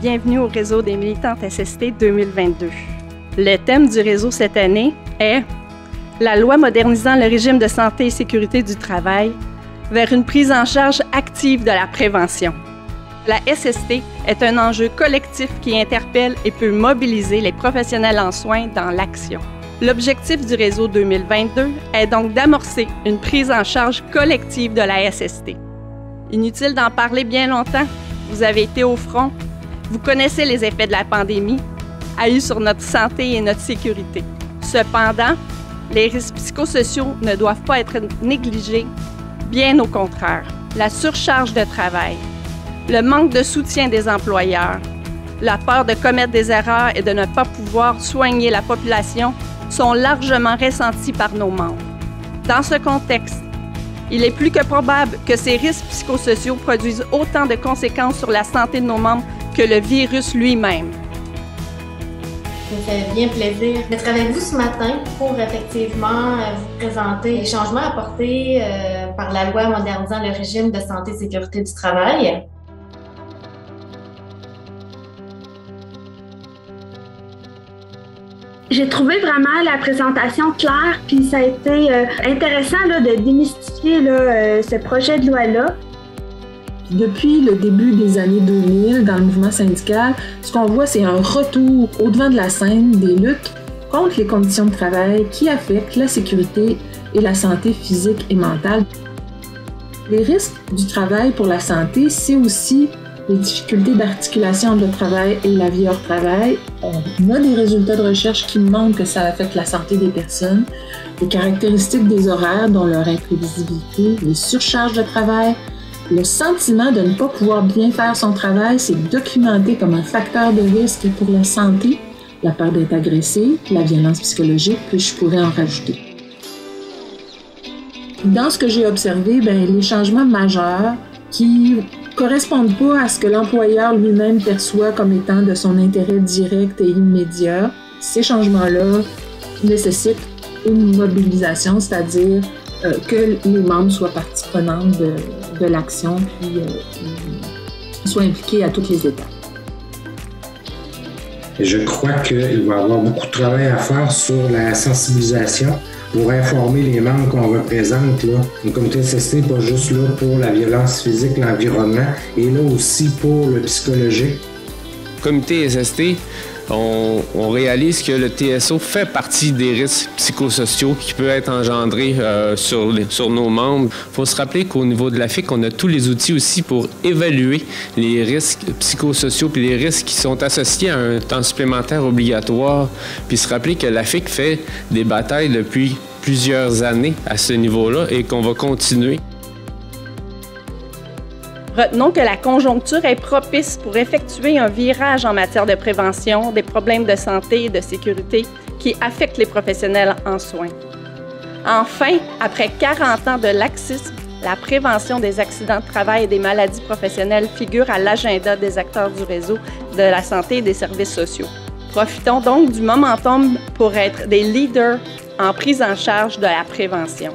bienvenue au réseau des militantes SST 2022. Le thème du réseau cette année est la loi modernisant le régime de santé et sécurité du travail vers une prise en charge active de la prévention. La SST est un enjeu collectif qui interpelle et peut mobiliser les professionnels en soins dans l'action. L'objectif du réseau 2022 est donc d'amorcer une prise en charge collective de la SST. Inutile d'en parler bien longtemps, vous avez été au front, vous connaissez les effets de la pandémie a eu sur notre santé et notre sécurité. Cependant, les risques psychosociaux ne doivent pas être négligés, bien au contraire. La surcharge de travail, le manque de soutien des employeurs, la peur de commettre des erreurs et de ne pas pouvoir soigner la population sont largement ressentis par nos membres. Dans ce contexte, il est plus que probable que ces risques psychosociaux produisent autant de conséquences sur la santé de nos membres que le virus lui-même. Ça me fait bien plaisir d'être avec vous ce matin pour effectivement vous présenter les changements apportés par la loi modernisant le régime de santé et sécurité du travail. J'ai trouvé vraiment la présentation claire, puis ça a été intéressant là, de démystifier ce projet de loi-là. Depuis le début des années 2000, dans le mouvement syndical, ce qu'on voit, c'est un retour au devant de la scène des luttes contre les conditions de travail qui affectent la sécurité et la santé physique et mentale. Les risques du travail pour la santé, c'est aussi les difficultés d'articulation entre le travail et la vie hors travail. On a des résultats de recherche qui montrent que ça affecte la santé des personnes, les caractéristiques des horaires, dont leur imprévisibilité, les surcharges de travail, le sentiment de ne pas pouvoir bien faire son travail, c'est documenté comme un facteur de risque pour la santé, la peur d'être agressé, la violence psychologique, puis je pourrais en rajouter. Dans ce que j'ai observé, les changements majeurs qui correspondent pas à ce que l'employeur lui-même perçoit comme étant de son intérêt direct et immédiat, ces changements-là nécessitent une mobilisation, c'est-à-dire que les membres soient partie prenante de l'action puis soient impliqués à toutes les étapes. Je crois qu'il va y avoir beaucoup de travail à faire sur la sensibilisation pour informer les membres qu'on représente. Le comité SST n'est pas juste là pour la violence physique, l'environnement, et là aussi pour le psychologique. Comité SST, on réalise que le TSO fait partie des risques psychosociaux qui peuvent être engendrés sur nos membres. Il faut se rappeler qu'au niveau de l'AFIC, on a tous les outils aussi pour évaluer les risques psychosociaux et les risques qui sont associés à un temps supplémentaire obligatoire. Puis se rappeler que l'AFIC fait des batailles depuis plusieurs années à ce niveau-là et qu'on va continuer. Retenons que la conjoncture est propice pour effectuer un virage en matière de prévention des problèmes de santé et de sécurité qui affectent les professionnels en soins. Enfin, après 40 ans de laxisme, la prévention des accidents de travail et des maladies professionnelles figure à l'agenda des acteurs du réseau de la santé et des services sociaux. Profitons donc du momentum pour être des leaders en prise en charge de la prévention.